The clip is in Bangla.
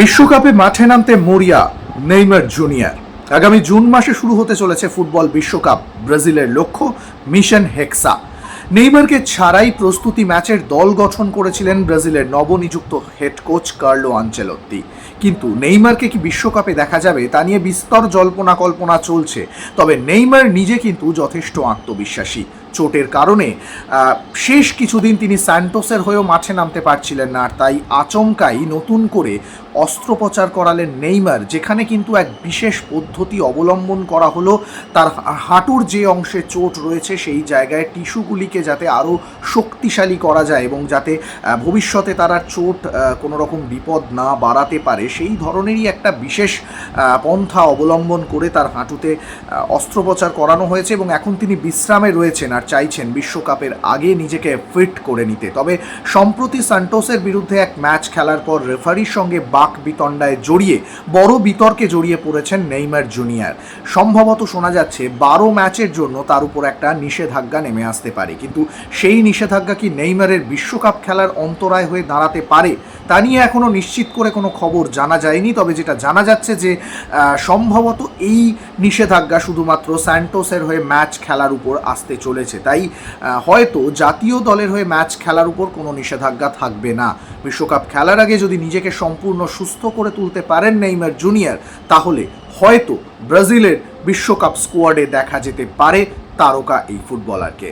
বিশ্বকাপে মাঠে নামতে মরিয়া নেইমার জুনিয়র। আগামী জুন মাসে শুরু হতে চলেছে ফুটবল বিশ্বকাপ। ব্রাজিলের লক্ষ্য মিশন হেক্সা। নেইমারকে ছাড়াই প্রস্তুতি ম্যাচের দল গঠন করেছিলেন ব্রাজিলের নবনিযুক্ত হেড কোচ কার্লো আনচেলত্তি। কিন্তু নেইমারকে কি বিশ্বকাপে দেখা যাবে তা নিয়ে বিস্তর জল্পনা কল্পনা চলছে। তবে নেইমার নিজে কিন্তু যথেষ্ট আত্মবিশ্বাসী। চোটের কারণে শেষ কিছুদিন তিনি স্যান্টোসের হয়েও মাঠে নামতে পারছিলেন না, আর তাই আচমকাই নতুন করে অস্ত্রোপচার করালেন নেইমার, যেখানে কিন্তু এক বিশেষ পদ্ধতি অবলম্বন করা হলো। তার হাঁটুর যে অংশে চোট রয়েছে সেই জায়গায় টিস্যুগুলিকে যাতে আরও শক্তিশালী করা যায় এবং যাতে ভবিষ্যতে তারা চোট কোনো রকম বিপদ না বাড়াতে পারে, সেই ধরনেরই একটা বিশেষ পন্থা অবলম্বন করে তার হাঁটুতে অস্ত্রোপচার করানো হয়েছে এবং এখন তিনি বিশ্রামে রয়েছেন আর চাইছেন বিশ্বকাপের আগে নিজেকে ফিট করে নিতে। তবে সম্প্রতি সান্টোসের বিরুদ্ধে এক ম্যাচ খেলার পর রেফারির সঙ্গে বাক বিতণ্ডায় জড়িয়ে বড় বিতর্কে জড়িয়ে পড়েছেন নেইমার জুনিয়র। সম্ভবত শোনা যাচ্ছে 12 ম্যাচের জন্য তার উপর একটা নিষেধাজ্ঞা নেমে আসতে পারে, কিন্তু সেই নিষেধাজ্ঞা কি নেইমারের বিশ্বকাপ খেলার অন্তরায় হয়ে দাঁড়াতে পারে তা নিয়ে এখনও নিশ্চিত করে কোনো খবর জানা যায়নি। তবে যেটা জানা যাচ্ছে যে সম্ভবত এই নিষেধাজ্ঞা শুধুমাত্র স্যান্টোসের হয়ে ম্যাচ খেলার উপর আসতে চলেছে, তাই হয়তো জাতীয় দলের হয়ে ম্যাচ খেলার উপর কোনো নিষেধাজ্ঞা থাকবে না। বিশ্বকাপ খেলার আগে যদি নিজেকে সম্পূর্ণ সুস্থ করে তুলতে পারেন নেইমার জুনিয়র, তাহলে হয়তো ব্রাজিলের বিশ্বকাপ স্কোয়াডে দেখা যেতে পারে তারকা এই ফুটবলারকে।